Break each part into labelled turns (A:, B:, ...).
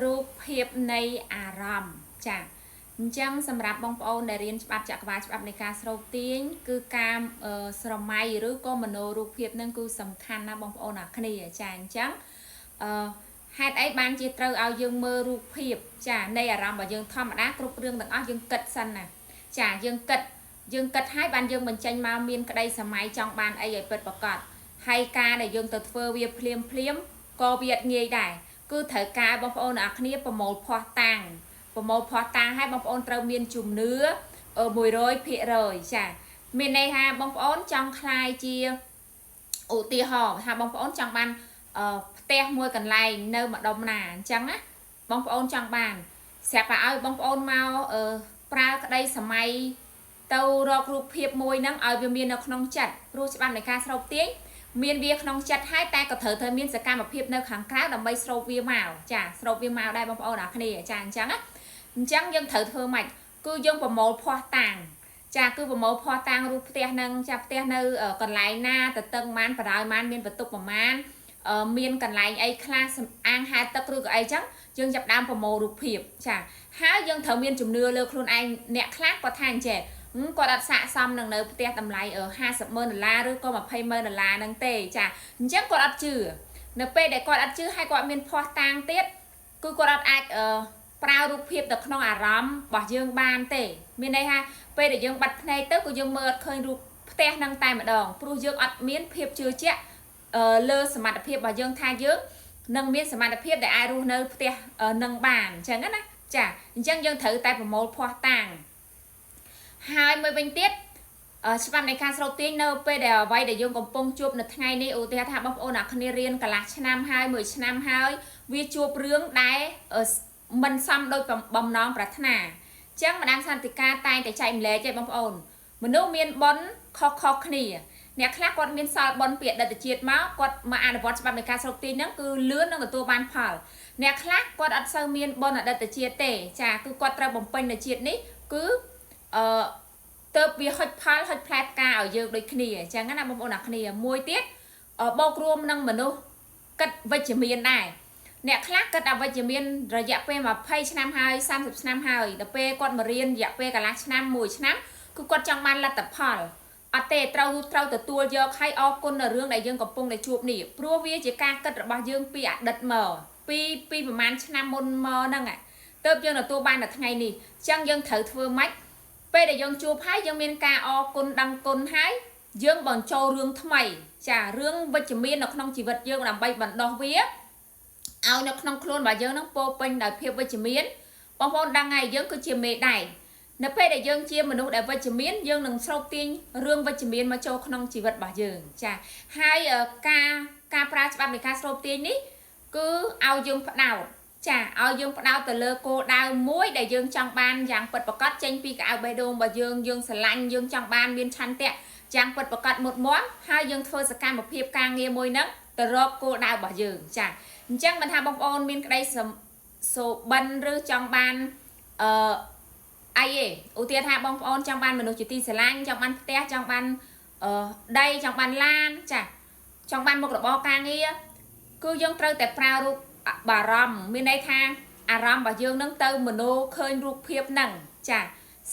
A: รูปเพียบในอารมณ์จ้ะจังสำหรับបងប្អូនដែលរៀនច្បាប់ចក្រវាលច្បាប់នៃការស្រោបទាញគឺការស្រមៃឬក៏មโนរូបភាពនឹងគឺសំខាន់ណាស់បងប្អូនអាគ្នាចាអញ្ចឹងហេតុអីបានជាត្រូវឲ្យយើងមើលរូបភាពចានៃអារម្មណ៍របស់យើងធម្មតាគ្រប់រឿងទាំងអស់យើងគិតសិនណាចាយើងគិតឲ្យបានយើងបញ្ចេញមកមានក្តីសម័យចង់បានអីឲ្យពិតប្រាកដហើយការដែលយើងទៅធ្វើវាភ្លាមក៏វាអត់ងាយដែរគឺត្រូវការបងប្អូនអ្នកគ្នាប្រមូលភ័ស្តុតាងឲ្យបងប្អូនត្រូវមានជំនឿ100%ចាមានន័យថាបងប្អូនចង់คลายជាឧទាហរណ៍ថាបងប្អូនចង់បានផ្ទះមួយកន្លែងនៅម្ដុំណាអញ្ចឹងណាបងប្អូនចង់បានស្រាប់តែឲ្យបងប្អូនមកប្រើក្តីសម័យទៅរករូបភាពមួយហ្នឹងឲ្យវាមាននៅក្នុងចិត្តព្រោះច្បាប់នៃការស្រោបទាញមានវាក្នុងចិត្តហើយតែក៏ត្រូវមានសកម្មភាពនៅខាងក្រៅដើម្បីស្រោបវាមកចាស្រោបវាមកដែរបងប្អូនអ្នកគ្នាចាអញ្ចឹងយើងត្រូវធ្វើម៉េចគឺយើងប្រមូលភ័ស្តុតាងចាគឺប្រមូលភ័ស្តុតាងរូបផ្ទះនឹងចាផ្ទះនៅកន្លែងណាទៅតឹងម៉ានបដ ாய் ម៉ានមានបន្ទប់ប្រមាណមានកន្លែងអីខ្លះអាងហែទឹកឬក៏អីចឹងយើងចាប់ដើមប្រមូលរូបភាពចាហើយយើងត្រូវមានជំនឿលើខ្លួនឯងអ្នកខ្លះគាត់ថាអញ្ចេះគាត់អត់ស័ក្តិសមនឹងនៅផ្ទះតម្លៃ$50,000ឬក៏$20,000ហ្នឹងទេចាអញ្ចឹងគាត់អត់ជឿនៅពេលដែលគាត់អត់ជឿហើយគាត់មានភ័ស្តុតាងទៀតគឺគាត់អត់អាចប្រើរូបភាពទៅក្នុងអារម្មណ៍របស់យើងបានទេមានន័យថាពេលដែលយើងបាត់ភ្នែកទៅក៏យើងមើលអត់ឃើញរូបផ្ទះហ្នឹងតែម្ដងព្រោះយើងអត់មានភាពជឿជាក់លើសមត្ថភាពរបស់យើងថាយើងនឹងមានសមត្ថភាពដែលអាចរស់នៅផ្ទះនឹងបានអញ្ចឹងណាចាអញ្ចឹងយើងត្រូវតែប្រមូលភ័ស្តុតាងហើយមួយវិញទៀតច្បាប់នៃការស្រោបទាញនៅពេលដែលអ្វីដែលយើងកំពុងជួបនៅថ្ងៃនេះឧទាហរណ៍ថាបងប្អូនអ្នកគ្នារៀនកន្លះឆ្នាំហើយ1ឆ្នាំហើយវាជួបរឿងដែលមិនសមដោយបំណងប្រាថ្នាអញ្ចឹងម្ដងសន្តិការតែងតែចែកម្លែកឯងបងប្អូនមនុស្សមានបុណ្យខុសគ្នាអ្នកខ្លះគាត់មានសល់បុណ្យពីអតីតជាតិមកគាត់មកអនុវត្តច្បាប់នៃការស្រោបទាញហ្នឹងគឺលឿននឹងទទួលបានផលអ្នកខ្លះគាត់អត់សូវមានបុណ្យអតីតជាតិទេចាគឺគាត់ត្រូវបំពេញនៅជាតិនេះគឺទៅវាហុចផលហុចផ្លែផ្កាឲ្យយើងដូចគ្នាអញ្ចឹងណាបងប្អូនអ្នកគ្នាមួយទៀតបូករួមនឹងមនុស្សគិតវិជ្ជមានដែរអ្នកខ្លះគិតអវិជ្ជមានរយៈពេល20ឆ្នាំហើយ30ឆ្នាំហើយដល់ពេលគាត់មករៀនរយៈពេលកន្លះឆ្នាំ1ឆ្នាំគឺគាត់ចង់បានលទ្ធផលអត់ទេត្រូវទទួលយកឲ្យអរគុណនៅរឿងដែលយើងកំពុងតែជួបនេះព្រោះវាជាការគិតរបស់យើងពីអតីតមកពីប្រហែលឆ្នាំមុនមកហ្នឹងទៅយើងទទួលបាននៅថ្ងៃនេះអញ្ចឹងយើងត្រូវធ្វើម៉េចពេលដែលយើងជួបហើយយើងមានការអរគុណដឹងគុណហើយយើងបញ្ចូលរឿងថ្មីចារឿងវិជ្ជមាននៅក្នុងជីវិតយើងដើម្បីបណ្ដោះវាឲ្យនៅក្នុងខ្លួនរបស់យើងនឹងពោពេញដោយភាពវិជ្ជមានបងប្អូនដឹងហើយយើងគឺជាមេដៃនៅពេលដែលយើងជាមនុស្សដែលវិជ្ជមានយើងនឹងស្រោបទាញរឿងវិជ្ជមានមកចូលក្នុងជីវិតរបស់យើងចាហើយការប្រើច្បាប់នៃការស្រោបទាញនេះគឺឲ្យយើងផ្ដោតចាឲ្យយើងផ្ដោតទៅលើគោលដៅមួយដែលយើងចង់បានយ៉ាងពិតប្រាកដចេញពីកៅបេះដូងរបស់យើងស្រឡាញ់យើងចង់បានមានឆន្ទៈយ៉ាងពិតប្រាកដមុតមាំហើយយើងធ្វើសកម្មភាពការងារមួយហ្នឹងទៅរកគោលដៅរបស់យើងចាអញ្ចឹងមិនថាបងប្អូនមានក្តីសូបិនឬចង់បានអីទេឧទាហរណ៍ថាបងប្អូនចង់បានមនុស្សជាទីស្រឡាញ់ចង់បានផ្ទះចង់បានដីចង់បានឡានចាចង់បានមុខរបរការងារគឺយើងត្រូវតែប្រើរូបបារម្ភមានន័យថាអារម្មណ៍របស់យើងនឹងទៅមโนឃើញរូបភាពហ្នឹងចា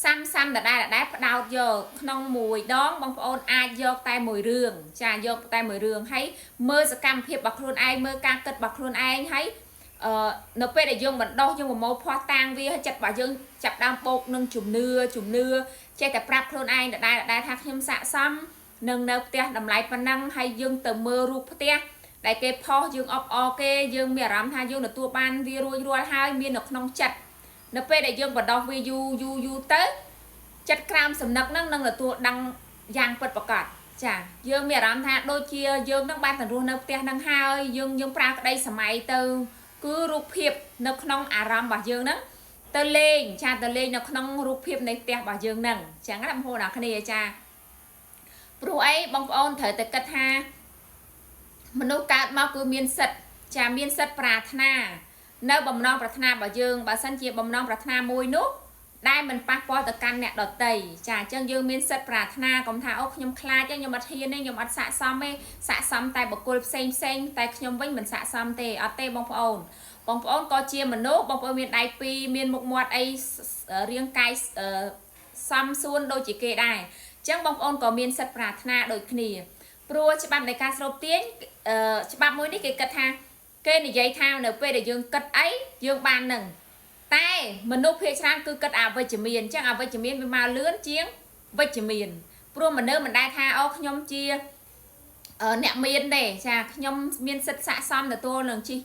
A: សាំដដែលផ្ដោតយកក្នុងមួយដងបងប្អូនអាចយកតែមួយរឿងចាយកតែមួយរឿងហើយមើលសកម្មភាពរបស់ខ្លួនឯងមើលការគិតរបស់ខ្លួនឯងហើយនៅពេលដែលយើងបណ្ដោះយើងប្រមូលភ័ស្តុតាងវាចិត្តរបស់យើងចាប់ដើមបូកនឹងជំនឿចេះតែប្រាប់ខ្លួនឯងដដែលថាខ្ញុំស័ក្តិសមនឹងនៅផ្ទះតម្លៃប៉ុណ្ណឹងហើយយើងទៅមើលរូបផ្ទះដែលគេផុសយើងអបអរគេយើងមានអារម្មណ៍ថាយើងទទួលបានវារួចរាល់ហើយមាននៅក្នុងចិត្តនៅពេលដែលយើងបណ្ដោះវាយូរទៅចិត្តក្រោមសំណឹកហ្នឹងនឹងទទួលដឹងយ៉ាងពិតប្រាកដចាយើងមានអារម្មណ៍ថាដូចជាយើងនឹងបានទៅរស់នៅផ្ទះហ្នឹងហើយយើងប្រើក្តីសម័យទៅគឺរូបភាពនៅក្នុងអារម្មណ៍របស់យើងហ្នឹងទៅលេងនៅក្នុងរូបភាពនៃផ្ទះរបស់យើងហ្នឹងអញ្ចឹងណាបងប្អូនអ្នកគ្នាចាព្រោះអីបងប្អូនត្រូវតែគិតថាមនុស្សកើតមកគឺមានសិទ្ធមានសិទ្ធប្រាថ្នានៅបំណងប្រាថ្នារបស់យើងបើសិនជាបំណងប្រាថ្នាមួយនោះ đai mình pa po từ căn nè đọt tây chả chân dương miên sật prarthna cũng thà ốc nhom khai chứ nhom ăn hiên ấy nhom ăn xạ xăm ấy xạ xăm tại bọc cột xanh tại nhom vinh mình xạ xăm tê ở tê bông ôn có chia mình nốt bông ôn miền đại pi miền một mọt ấy riêng cay xăm xuân đôi chỉ kê đài chẳng bông ôn có miền sật prarthna đôi khỉ pro cho bạn đại ca sầu tiếng cho bạn mới đi cái cật ha kê này dây thao nở về để dương cật ấy dương ban nừng tay mình nộp hệ trang cứ cất ảo với chữ miền chắc ảo với chữ miền với màu lươn chiếng với chữ miền pro mình nơi mình đai tha ốc nhóm chia ở nẹo miền để chà nhóm miền sật xạ xăm là tôi lần chi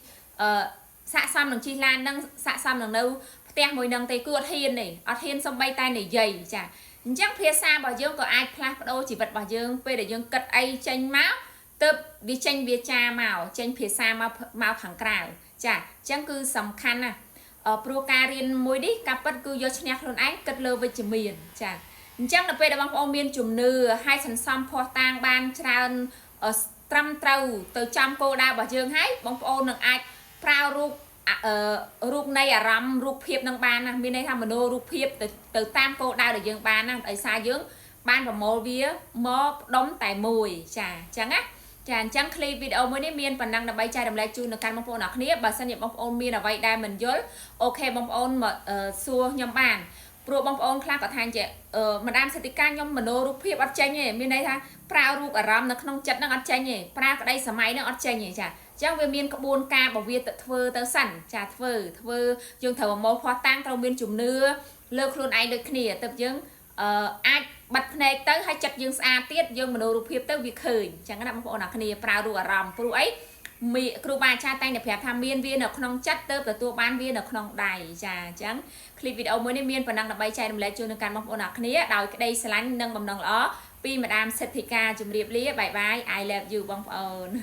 A: xạ xăm lần chi lan nâng xạ xăm lần đâu te mùi nâng tay cưa thiên này ở thiên xong bay tay này dày chà chắc phía xa bảo dương có ai plak đâu chỉ vật bảo dương về để dương cất ai tranh máu tập vì tranh bia cha màu tranh phía xa màu thẳng cào chà chẳng cứ sầm khăn à pro ca riêng mùi đi cặp bất cứ do nhạc luôn ấy cất lơ với chữ miền chà chắc là về đó bóng ông miền chùm nư hai sẵn xăm phò tang ban tràn trăm trâu từ trăm cô đào bảo dương hay bóng ông nâng ai prao rụp này rắm rụp hiệp nâng ban nè bên đây tham mình đô rụp hiệp từ tam cô đào để dương ban nè ở xa dương ban và mô vía mô đóng tại mùi chà chẳng á chàng chẳng clip video mới đến miền phần năng là bay chai đầm lai chu là căn bông ôn nè bà sanh nhập bông ôn miền là vậy đây mình dối ok bông ôn mà xua nhom bàn pro bông ôn khác cả thành chị mà đam sẽ ca nhom mình đô rụp hiệp ở trên nhỉ miền đây ha prao rụp ở rắm nó không chật nó ở trên nhỉ prao ở đây sớm máy nó ở trên nhỉ chà chẳng về miền có buôn ca bảo việt thơ tơ sẵn trà thơ dương thở một hoa tang trong miền chùm nưa lơ luôn ai được khỉ tập dương ai bật này tới hay chặt dương xa tiết dương mà đồ rụp hiệp tới việc khởi chẳng có nằm bộ nào khỉ prao rùa rầm pro ấy mì kêu ba cha tay này phải tham miên viên ở không chất tới từ ban viên ở không đài trà chẳng clip video mới nên miên và năng là bay chạy đầm lệ chưa được căn bộ nào khỉ đòi cái đây slide nâng bằng nâng ó pi mà đam certificate chùm điệp lý bye bye I love you bông ồn